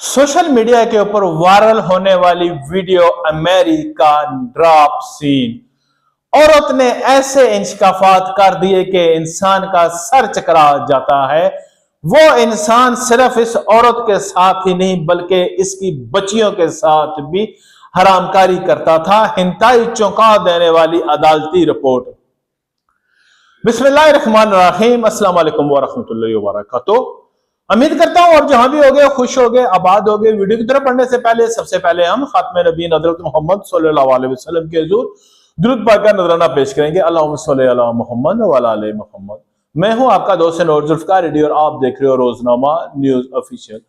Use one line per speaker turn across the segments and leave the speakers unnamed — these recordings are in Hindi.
सोशल मीडिया के ऊपर वायरल होने वाली वीडियो अमेरिका ड्रॉप सीन। औरत ने ऐसे इंशकाफात कर दिए कि इंसान का सर चकरा जाता है। वो इंसान सिर्फ इस औरत के साथ ही नहीं बल्कि इसकी बच्चियों के साथ भी हरामकारी करता था। हिंताई चौंका देने वाली अदालती रिपोर्ट। बिस्मिल्लाहिर्रहमानिर्रहीम, अस्सलाम वालेकुम वरहमतुल्लाहि वबरकातुहू। उम्मीद करता हूं और जहां भी हो गए खुश हो गए, आबाद हो गए। वीडियो की तरफ पढ़ने से पहले सबसे पहले हम खात्मे नबी हज़रत मोहम्मद सल्लल्लाहु अलैहि वसल्लम के हुजूर दुरूद पाक का नजराना पेश करेंगे। अल्लाहुम्मा सल्ली अला मोहम्मद व अला आले मोहम्मद। मैं हूं आपका दोस्त नूर जुल्फकार रेडी और आप देख रहे हो रोजनामा न्यूज ऑफिशियल।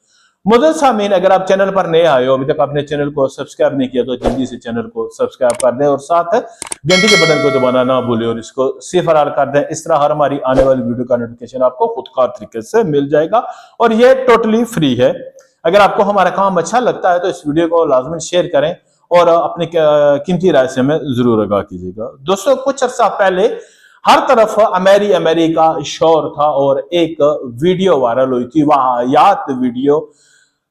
मुअज़्ज़ज़ सामीन, अगर आप चैनल पर नए आए हो, अभी तक आपने चैनल को सब्सक्राइब नहीं किया तो जल्दी से चैनल को सब्सक्राइब कर दें और साथ घंटी के बटन को दबाना ना भूलें और इसको सिफर कर दें। इस तरह हर हमारी आने वाली वीडियो का नोटिफिकेशन आपको खुदकार तरीके से मिल जाएगा और ये टोटली फ्री है। अगर आपको हमारा काम अच्छा लगता है तो इस वीडियो को लाजमन शेयर करें और अपनी कीमती राय से हमें जरूर आगाह कीजिएगा। दोस्तों, कुछ अर्सा पहले हर तरफ अमेरिका शोर था और एक वीडियो वायरल हुई थी, वाहियात वीडियो,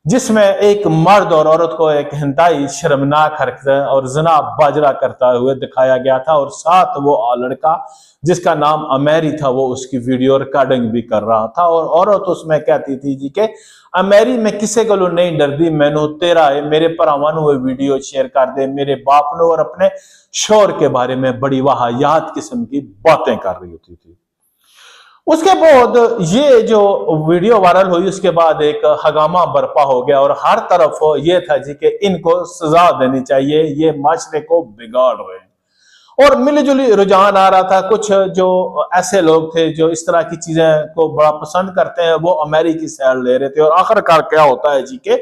जिसमें एक मर्द और औरत को एक हिंताई शर्मनाक हरकत और जना बाजरा करता हुए दिखाया गया था और साथ वो लड़का जिसका नाम अमेरी था वो उसकी वीडियो रिकॉर्डिंग भी कर रहा था। और औरत उसमें कहती थी जी के अमेरी में किसी को नहीं डरदी, मैनू तेरा है, मेरे भरावां हुए वीडियो शेयर कर दे, मेरे बाप ने, और अपने शोर के बारे में बड़ी वाहियात किस्म की बातें कर रही होती थी। उसके बाद ये जो वीडियो वायरल हुई उसके बाद एक हंगामा बर्पा हो गया और हर तरफ ये था जी कि इनको सजा देनी चाहिए, ये माशरे को बिगाड़ रहे हैं। और मिलजुली रुझान आ रहा था। कुछ जो ऐसे लोग थे जो इस तरह की चीजें को बड़ा पसंद करते हैं वो अमेरिकी सैर ले रहे थे। और आखिरकार क्या होता है जी के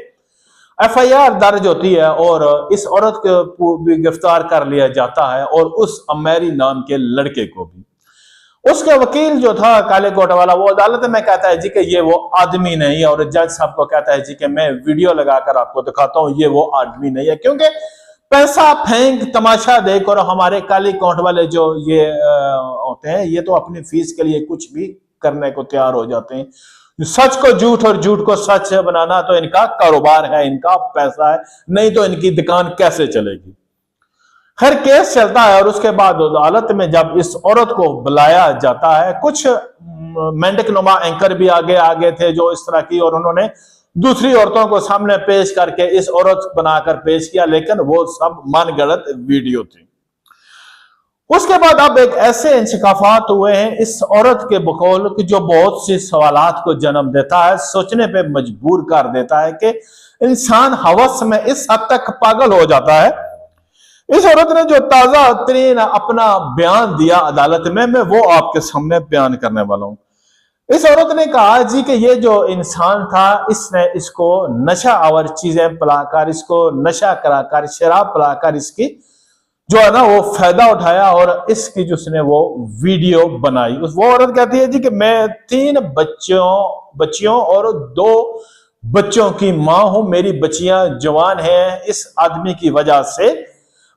FIR दर्ज होती है और इस औरत को भी गिरफ्तार कर लिया जाता है और उस अमेरी नाम के लड़के को भी। उसका वकील जो था काले कोट वाला, वो अदालत में कहता है जी कि ये वो आदमी नहीं है और जज साहब को कहता है जी कि मैं वीडियो लगाकर आपको दिखाता हूं ये वो आदमी नहीं है। क्योंकि पैसा फेंक तमाशा देख और हमारे काली कोट वाले जो ये होते हैं ये तो अपनी फीस के लिए कुछ भी करने को तैयार हो जाते हैं। सच को झूठ और झूठ को सच बनाना तो इनका कारोबार है, इनका पैसा है, नहीं तो इनकी दुकान कैसे चलेगी। खैर केस चलता है और उसके बाद अदालत में जब इस औरत को बुलाया जाता है, कुछ मेंढक नुमा एंकर भी आगे थे जो इस तरह की, और उन्होंने दूसरी औरतों को सामने पेश करके इस औरत बनाकर पेश किया, लेकिन वो सब मनगढ़ंत वीडियो थी। उसके बाद अब एक ऐसे इंशकाफात हुए हैं इस औरत के बकौल कि जो बहुत सी सवालात को जन्म देता है, सोचने पे मजबूर कर देता है कि इंसान हवस में इस हद तक पागल हो जाता है। इस औरत ने जो ताजा तरीन अपना बयान दिया अदालत में, मैं वो आपके सामने बयान करने वाला हूं। इस औरत ने कहा जी कि ये जो इंसान था इसने इसको नशा आवर चीजें पिलाकर, इसको नशा कराकर, शराब पिलाकर इसकी जो है ना वो फायदा उठाया और इसकी जो उसने वो वीडियो बनाई। वो औरत कहती है जी कि मैं 3 बच्चियों और 2 बच्चों की मां हूं, मेरी बच्चियां जवान हैं। इस आदमी की वजह से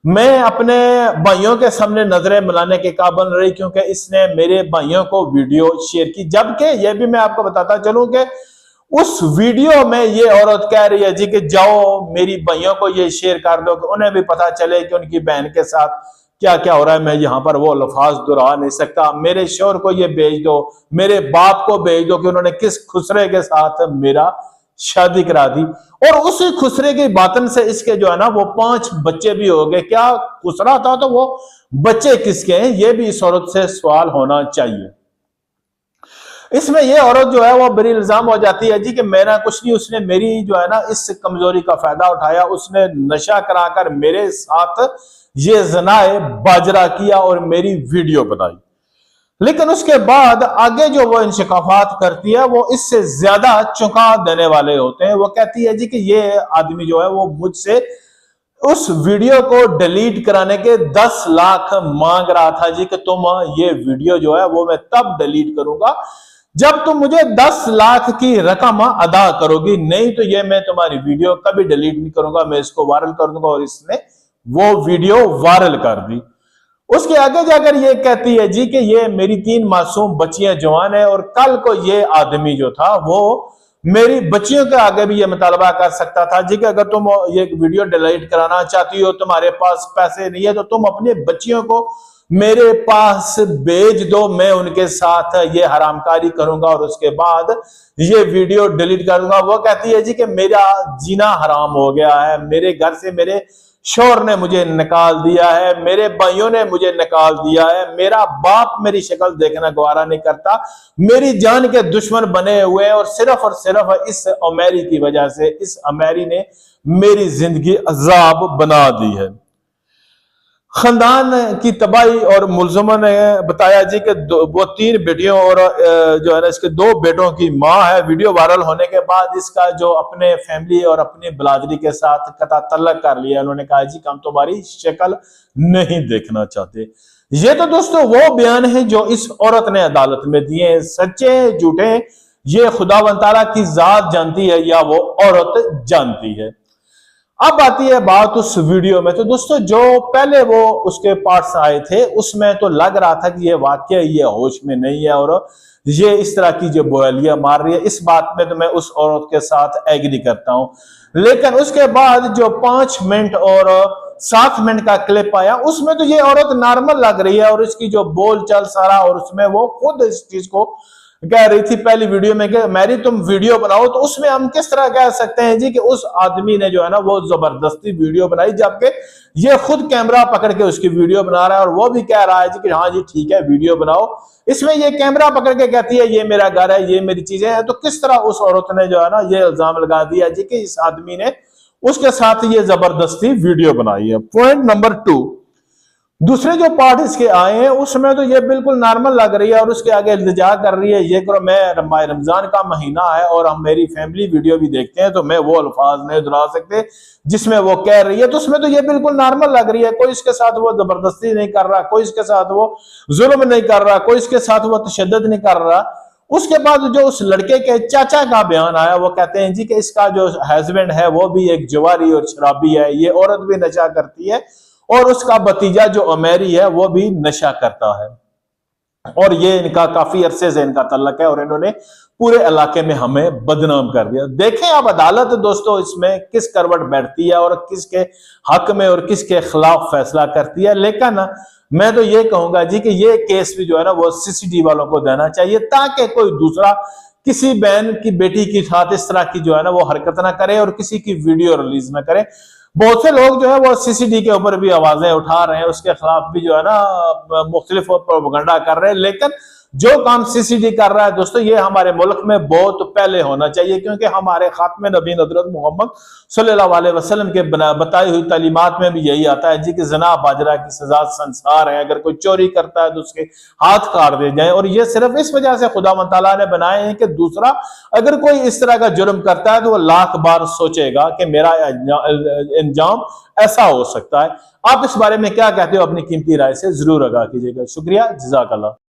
मैं अपने भाइयों के सामने नजरें मिलाने के काबिल रही क्योंकि इसने मेरे भाइयों को वीडियो शेयर की। जबकि यह भी मैं आपको बताता चलूं कि उस वीडियो में ये औरत कह रही है जी कि जाओ मेरी भाइयों को ये शेयर कर दो कि उन्हें भी पता चले कि उनकी बहन के साथ क्या क्या हो रहा है। मैं यहां पर वो लफ्ज दोहरा नहीं सकता। मेरे शोहर को ये भेज दो, मेरे बाप को भेज दो कि उन्होंने किस खुसरे के साथ मेरा शादी करा दी। और उसी खुसरे की बातन से इसके जो है ना वो 5 बच्चे भी हो गए। क्या खुसरा था तो वो बच्चे किसके हैं, ये भी इस औरत से सवाल होना चाहिए। इसमें ये औरत जो है वो बड़ी इल्जाम हो जाती है जी कि मेरा कुछ नहीं, उसने मेरी जो है ना इस कमजोरी का फायदा उठाया, उसने नशा कराकर मेरे साथ ये ज़नाए बाजरा किया और मेरी वीडियो बनाई। लेकिन उसके बाद आगे जो वो इंशकाफात करती है वो इससे ज्यादा चौंका देने वाले होते हैं। वो कहती है जी कि ये आदमी जो है वो मुझसे उस वीडियो को डिलीट कराने के 10 लाख मांग रहा था जी कि तुम ये वीडियो जो है वो मैं तब डिलीट करूंगा जब तुम मुझे 10 लाख की रकम अदा करोगी, नहीं तो ये मैं तुम्हारी वीडियो कभी डिलीट नहीं करूंगा, मैं इसको वायरल कर दूंगा। और इसने वो वीडियो वायरल कर दी। उसके आगे जाकर ये कहती है जी कि ये मेरी 3 मासूम बच्चियां जवान है और कल को ये आदमी जो था वो मेरी बच्चियों के आगे भी ये मुतालबा कर सकता था जी कि अगर तुम ये वीडियो डिलीट कराना चाहती हो, तुम्हारे पास पैसे नहीं है, तो तुम अपने बच्चियों को मेरे पास भेज दो, मैं उनके साथ ये हरामकारी करूंगा और उसके बाद ये वीडियो डिलीट करूंगा। वो कहती है जी कि मेरा जीना हराम हो गया है, मेरे घर से मेरे शोहर ने मुझे निकाल दिया है, मेरे भाइयों ने मुझे निकाल दिया है, मेरा बाप मेरी शक्ल देखना गवारा नहीं करता, मेरी जान के दुश्मन बने हुए हैं और सिर्फ इस अमेरी की वजह से, इस अमेरी ने मेरी जिंदगी अजाब बना दी है। खानदान की तबाही और मुलजमा ने बताया जी कि वो 3 बेटियों और जो है ना इसके 2 बेटों की माँ है। वीडियो वायरल होने के बाद इसका जो अपने फैमिली और अपनी बिरादरी के साथ कता तल्लक कर लिया। उन्होंने कहा जी कि हम तुम्हारी शक्ल नहीं देखना चाहते। ये तो दोस्तों वो बयान है जो इस औरत ने अदालत में दिए। सच्चे झूठे ये खुदावंद तआला की जात जानती है या वो औरत जानती है। अब आती है बात उस वीडियो में। तो दोस्तों जो पहले वो उसके पार्ट्स आए थे उसमें तो लग रहा था कि ये वाकई ये होश में नहीं है और ये इस तरह की जो बोलियां मार रही है। इस बात में तो मैं उस औरत के साथ एग्री करता हूं। लेकिन उसके बाद जो 5 मिनट और 7 मिनट का क्लिप आया उसमें तो ये औरत नॉर्मल लग रही है और इसकी जो बोल चाल सारा, और उसमें वो खुद इस चीज को कह रही थी पहली वीडियो में कि मैरी तुम वीडियो बनाओ। तो उसमें हम किस तरह कह सकते हैं जी कि उस आदमी ने जो है ना वो जबरदस्ती वीडियो बनाई, जबकि ये खुद कैमरा पकड़ के उसकी वीडियो बना रहा है और वो भी कह रहा है जी कि हाँ जी ठीक है वीडियो बनाओ। इसमें ये कैमरा पकड़ के कहती है ये मेरा घर है, ये मेरी चीजें हैं। तो किस तरह उस औरत ने जो है ना ये इल्जाम लगा दिया जी कि इस आदमी ने उसके साथ ये जबरदस्ती वीडियो बनाई है। पॉइंट नंबर 2, दूसरे जो पार्ट इसके आए हैं उसमें तो ये बिल्कुल नॉर्मल लग रही है और उसके आगे इल्तिजा कर रही है ये करो, मैं माह रमजान का महीना है और हम मेरी फैमिली वीडियो भी देखते हैं तो मैं वो अल्फाज नहीं दोहरा सकते जिसमें वो कह रही है। तो उसमें तो ये बिल्कुल नॉर्मल लग रही है, कोई इसके साथ वो जबरदस्ती नहीं कर रहा, कोई इसके साथ वो जुल्म नहीं कर रहा, कोई इसके साथ वो तशद्दुद नहीं कर रहा। उसके बाद जो उस लड़के के चाचा का बयान आया वो कहते हैं जी कि इसका जो हस्बैंड है वो भी एक जुआरी और शराबी है, ये औरत भी नशा करती है और उसका भतीजा जो अमेरी है वो भी नशा करता है और ये इनका काफी अरसे से इनका तल्लक है और इन्होंने पूरे इलाके में हमें बदनाम कर दिया। देखें अब अदालत दोस्तों इसमें किस करवट बैठती है और किसके हक में और किसके खिलाफ फैसला करती है। लेकिन मैं तो ये कहूंगा जी कि ये केस भी जो है ना वो सीसीटीवी वालों को देना चाहिए ताकि कोई दूसरा किसी बहन की बेटी के साथ इस तरह की जो है ना वो हरकत ना करे और किसी की वीडियो रिलीज ना करे। बहुत से लोग जो है वो सीसीडी के ऊपर भी आवाजें उठा रहे हैं, उसके खिलाफ भी जो है ना मुख्तलिफ प्रोपेगेंडा कर रहे हैं। लेकिन जो काम सीसीडी कर रहा है दोस्तों ये हमारे मुल्क में बहुत पहले होना चाहिए, क्योंकि हमारे खात्मे नबी हज़रत मोहम्मद सल्लल्लाहु अलैहि वसल्लम के बताई हुई तालीमात में भी यही आता है जी कि ज़ना बाजरा की सजा संसार है, अगर कोई चोरी करता है तो उसके हाथ काट दिए जाए। और ये सिर्फ इस वजह से खुदावंद तआला ने बनाए हैं कि दूसरा अगर कोई इस तरह का जुर्म करता है तो वो लाख बार सोचेगा कि मेरा अंजाम ऐसा हो सकता है। आप इस बारे में क्या कहते हो? अपनी कीमती राय से जरूर आगाह कीजिएगा। शुक्रिया, जज़ाकल्लाह।